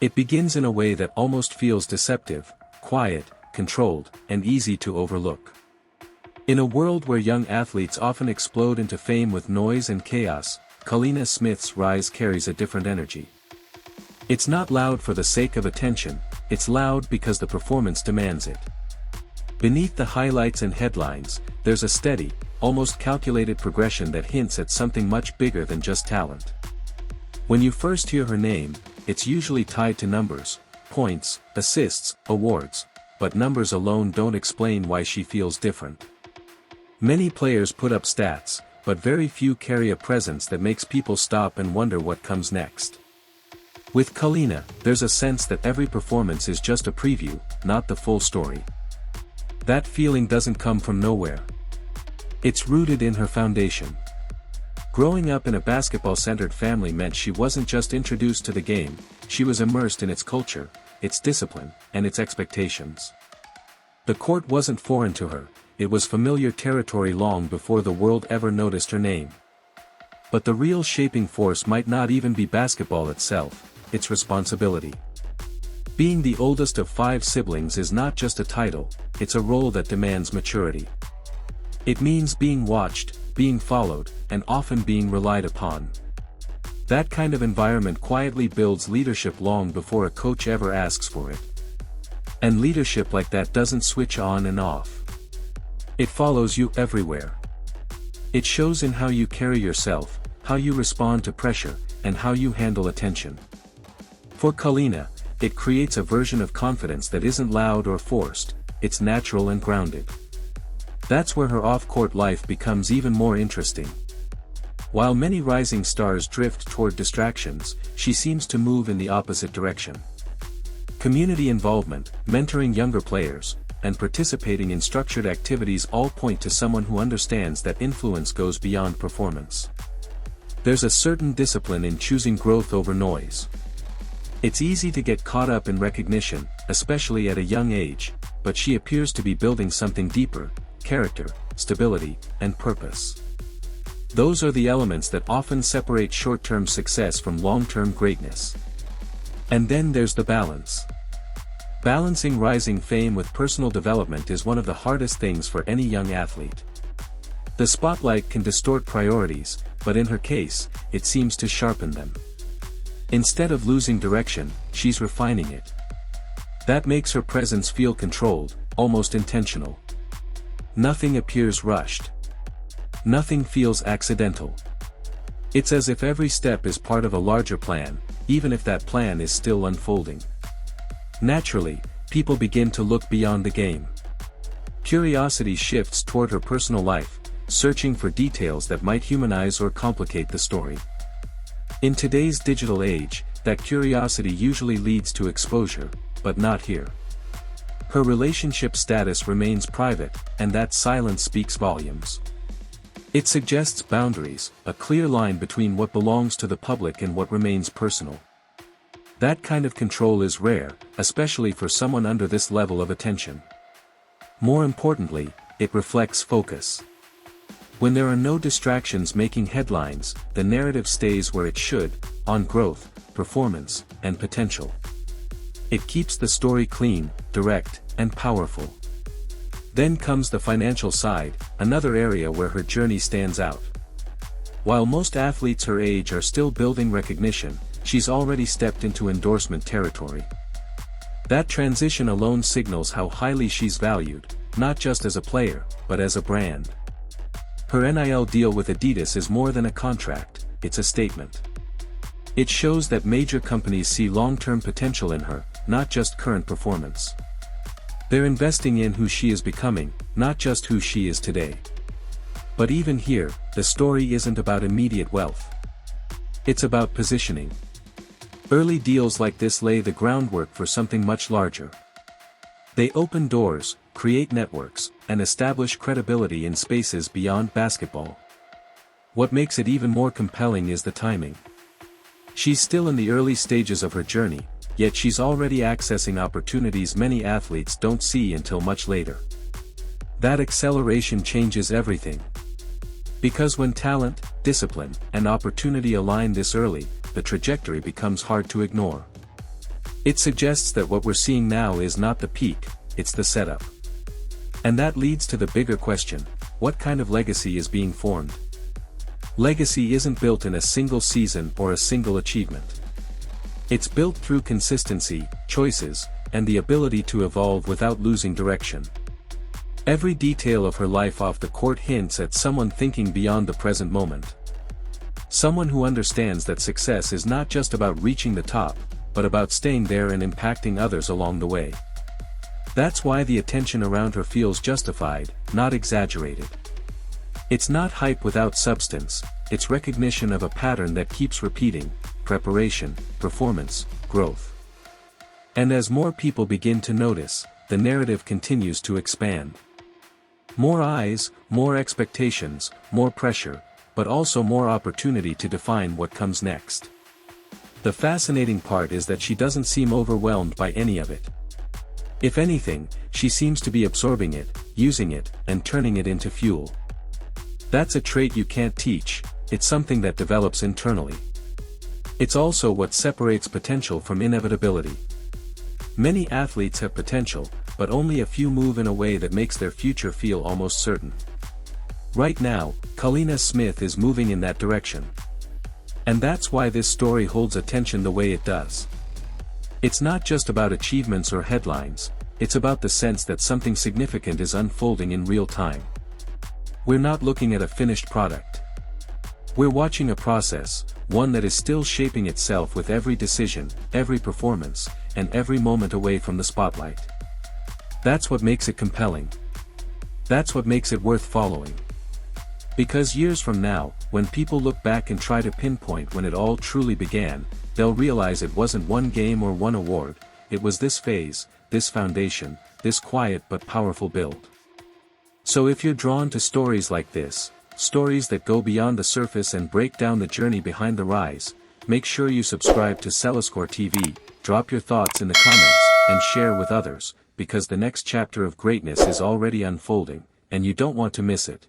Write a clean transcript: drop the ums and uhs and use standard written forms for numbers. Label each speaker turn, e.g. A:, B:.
A: It begins in a way that almost feels deceptive, quiet, controlled, and easy to overlook. In a world where young athletes often explode into fame with noise and chaos, Kaleena Smith's rise carries a different energy. It's not loud for the sake of attention, it's loud because the performance demands it. Beneath the highlights and headlines, there's a steady, almost calculated progression that hints at something much bigger than just talent. When you first hear her name, it's usually tied to numbers, points, assists, awards, but numbers alone don't explain why she feels different. Many players put up stats, but very few carry a presence that makes people stop and wonder what comes next. With Kaleena, there's a sense that every performance is just a preview, not the full story. That feeling doesn't come from nowhere. It's rooted in her foundation. Growing up in a basketball-centered family meant she wasn't just introduced to the game, she was immersed in its culture, its discipline, and its expectations. The court wasn't foreign to her, it was familiar territory long before the world ever noticed her name. But the real shaping force might not even be basketball itself, its responsibility. Being the oldest of 5 siblings is not just a title, it's a role that demands maturity. It means being watched, being followed, and often being relied upon. That kind of environment quietly builds leadership long before a coach ever asks for it. And leadership like that doesn't switch on and off. It follows you everywhere. It shows in how you carry yourself, how you respond to pressure, and how you handle attention. For Kaleena, it creates a version of confidence that isn't loud or forced, it's natural and grounded. That's where her off-court life becomes even more interesting. While many rising stars drift toward distractions, she seems to move in the opposite direction. Community involvement, mentoring younger players, and participating in structured activities all point to someone who understands that influence goes beyond performance. There's a certain discipline in choosing growth over noise. It's easy to get caught up in recognition, especially at a young age, but she appears to be building something deeper: character, stability, and purpose. Those are the elements that often separate short-term success from long-term greatness. And then there's the balance. Balancing rising fame with personal development is one of the hardest things for any young athlete. The spotlight can distort priorities, but in her case, it seems to sharpen them. Instead of losing direction, she's refining it. That makes her presence feel controlled, almost intentional. Nothing appears rushed. Nothing feels accidental. It's as if every step is part of a larger plan, even if that plan is still unfolding. Naturally, people begin to look beyond the game. Curiosity shifts toward her personal life, searching for details that might humanize or complicate the story. In today's digital age, that curiosity usually leads to exposure, but not here. Her relationship status remains private, and that silence speaks volumes. It suggests boundaries, a clear line between what belongs to the public and what remains personal. That kind of control is rare, especially for someone under this level of attention. More importantly, it reflects focus. When there are no distractions making headlines, the narrative stays where it should, on growth, performance, and potential. It keeps the story clean, direct, and powerful. Then comes the financial side, another area where her journey stands out. While most athletes her age are still building recognition, she's already stepped into endorsement territory. That transition alone signals how highly she's valued, not just as a player, but as a brand. Her NIL deal with Adidas is more than a contract, it's a statement. It shows that major companies see long-term potential in her, not just current performance. They're investing in who she is becoming, not just who she is today. But even here, the story isn't about immediate wealth. It's about positioning. Early deals like this lay the groundwork for something much larger. They open doors, create networks, and establish credibility in spaces beyond basketball. What makes it even more compelling is the timing. She's still in the early stages of her journey, yet she's already accessing opportunities many athletes don't see until much later. That acceleration changes everything. Because when talent, discipline, and opportunity align this early, the trajectory becomes hard to ignore. It suggests that what we're seeing now is not the peak, it's the setup. And that leads to the bigger question: what kind of legacy is being formed? Legacy isn't built in a single season or a single achievement. It's built through consistency, choices, and the ability to evolve without losing direction. Every detail of her life off the court hints at someone thinking beyond the present moment. Someone who understands that success is not just about reaching the top, but about staying there and impacting others along the way. That's why the attention around her feels justified, not exaggerated. It's not hype without substance, it's recognition of a pattern that keeps repeating: preparation, performance, growth. And as more people begin to notice, the narrative continues to expand. More eyes, more expectations, more pressure, but also more opportunity to define what comes next. The fascinating part is that she doesn't seem overwhelmed by any of it. If anything, she seems to be absorbing it, using it, and turning it into fuel. That's a trait you can't teach, it's something that develops internally. It's also what separates potential from inevitability. Many athletes have potential, but only a few move in a way that makes their future feel almost certain. Right now, Kaleena Smith is moving in that direction. And that's why this story holds attention the way it does. It's not just about achievements or headlines, it's about the sense that something significant is unfolding in real time. We're not looking at a finished product. We're watching a process, one that is still shaping itself with every decision, every performance, and every moment away from the spotlight. That's what makes it compelling. That's what makes it worth following. Because years from now, when people look back and try to pinpoint when it all truly began, they'll realize it wasn't one game or one award, it was this phase, this foundation, this quiet but powerful build. So if you're drawn to stories like this, stories that go beyond the surface and break down the journey behind the rise, make sure you subscribe to Celiscore TV, drop your thoughts in the comments, and share with others, because the next chapter of greatness is already unfolding, and you don't want to miss it.